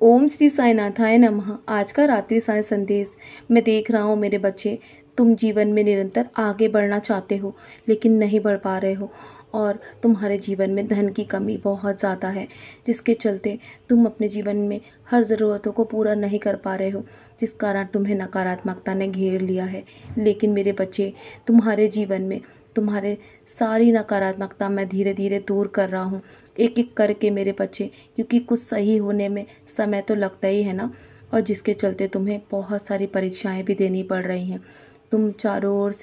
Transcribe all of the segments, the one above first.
ओम श्री साईनाथाय नमः। आज का रात्रि साय संदेश। मैं देख रहा हूँ मेरे बच्चे, तुम जीवन में निरंतर आगे बढ़ना चाहते हो लेकिन नहीं बढ़ पा रहे हो और तुम्हारे जीवन में धन की कमी बहुत ज़्यादा है, जिसके चलते तुम अपने जीवन में हर ज़रूरतों को पूरा नहीं कर पा रहे हो, जिस कारण तुम्हें नकारात्मकता ने घेर लिया है। लेकिन मेरे बच्चे, तुम्हारे जीवन में तुम्हारे सारी नकारात्मकता मैं धीरे धीरे दूर कर रहा हूँ, एक एक करके मेरे बच्चे, क्योंकि कुछ सही होने में समय तो लगता ही है ना। और जिसके चलते तुम्हें बहुत सारी परीक्षाएं भी देनी पड़ रही हैं। तुम चारों ओर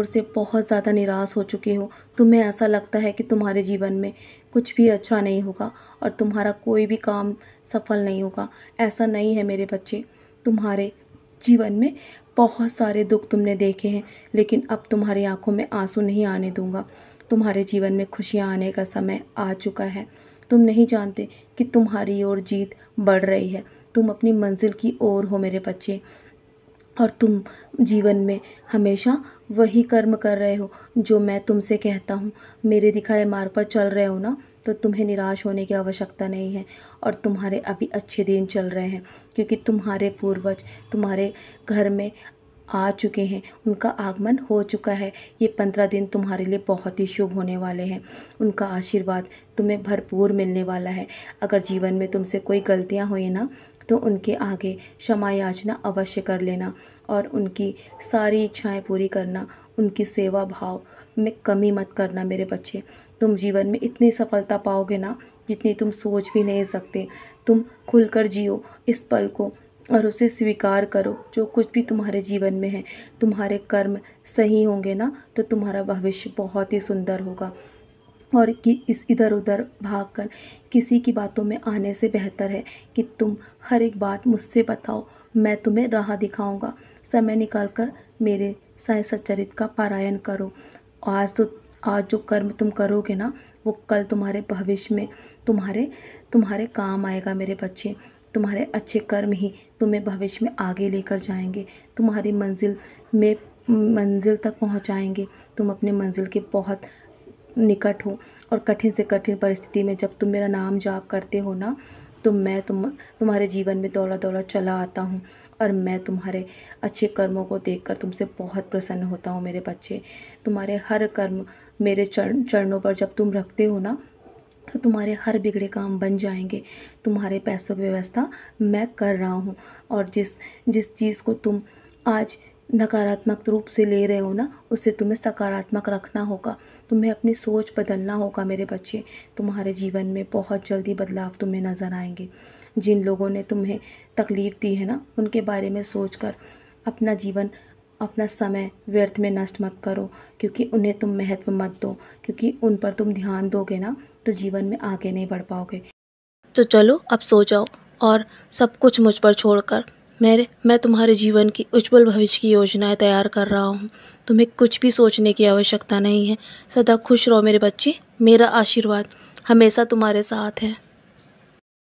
से बहुत ज़्यादा निराश हो चुके हो। तुम्हें ऐसा लगता है कि तुम्हारे जीवन में कुछ भी अच्छा नहीं होगा और तुम्हारा कोई भी काम सफल नहीं होगा। ऐसा नहीं है मेरे बच्चे। तुम्हारे जीवन में बहुत सारे दुख तुमने देखे हैं, लेकिन अब तुम्हारी आंखों में आंसू नहीं आने दूंगा। तुम्हारे जीवन में खुशियां आने का समय आ चुका है। तुम नहीं जानते कि तुम्हारी ओर जीत बढ़ रही है। तुम अपनी मंजिल की ओर हो मेरे बच्चे, और तुम जीवन में हमेशा वही कर्म कर रहे हो जो मैं तुमसे कहता हूँ। मेरे दिखाए मार्ग पर चल रहे हो ना, तो तुम्हें निराश होने की आवश्यकता नहीं है। और तुम्हारे अभी अच्छे दिन चल रहे हैं, क्योंकि तुम्हारे पूर्वज तुम्हारे घर में आ चुके हैं, उनका आगमन हो चुका है। ये 15 दिन तुम्हारे लिए बहुत ही शुभ होने वाले हैं। उनका आशीर्वाद तुम्हें भरपूर मिलने वाला है। अगर जीवन में तुमसे कोई गलतियाँ हुई ना, तो उनके आगे क्षमा याचना अवश्य कर लेना और उनकी सारी इच्छाएं पूरी करना। उनकी सेवा भाव में कमी मत करना मेरे बच्चे। तुम जीवन में इतनी सफलता पाओगे ना, जितनी तुम सोच भी नहीं सकते। तुम खुलकर जियो इस पल को और उसे स्वीकार करो, जो कुछ भी तुम्हारे जीवन में है। तुम्हारे कर्म सही होंगे ना, तो तुम्हारा भविष्य बहुत ही सुंदर होगा। और कि इस इधर उधर भागकर किसी की बातों में आने से बेहतर है कि तुम हर एक बात मुझसे बताओ, मैं तुम्हें राह दिखाऊंगा। समय निकालकर मेरे साय सच्चरित्र का पारायण करो। आज जो कर्म तुम करोगे ना, वो कल तुम्हारे भविष्य में तुम्हारे काम आएगा मेरे बच्चे। तुम्हारे अच्छे कर्म ही तुम्हें भविष्य में आगे लेकर जाएंगे, तुम्हारी मंजिल तक पहुंचाएंगे। तुम अपने मंजिल के बहुत निकट हो, और कठिन से कठिन परिस्थिति में जब तुम मेरा नाम जाप करते हो ना, तो मैं तुम्हारे जीवन में दौड़ा दौड़ा चला आता हूँ। और मैं तुम्हारे अच्छे कर्मों को देखकर तुमसे बहुत प्रसन्न होता हूँ मेरे बच्चे। तुम्हारे हर कर्म मेरे चरणों पर जब तुम रखते हो ना, तो तुम्हारे हर बिगड़े काम बन जाएंगे। तुम्हारे पैसों की व्यवस्था मैं कर रहा हूँ। और जिस चीज़ को तुम आज नकारात्मक रूप से ले रहे हो ना, उसे तुम्हें सकारात्मक रखना होगा। तुम्हें अपनी सोच बदलना होगा मेरे बच्चे। तुम्हारे जीवन में बहुत जल्दी बदलाव तुम्हें नज़र आएंगे। जिन लोगों ने तुम्हें तकलीफ़ दी है ना, उनके बारे में सोचकर अपना जीवन, अपना समय व्यर्थ में नष्ट मत करो, क्योंकि उन्हें तुम महत्व मत दो। क्योंकि उन पर तुम ध्यान दोगे ना, तो जीवन में आगे नहीं बढ़ पाओगे। तो चलो अब सो जाओ और सब कुछ मुझ पर छोड़कर मैं तुम्हारे जीवन की उज्जवल भविष्य की योजनाएं तैयार कर रहा हूँ। तुम्हें कुछ भी सोचने की आवश्यकता नहीं है। सदा खुश रहो मेरे बच्चे। मेरा आशीर्वाद हमेशा तुम्हारे साथ है।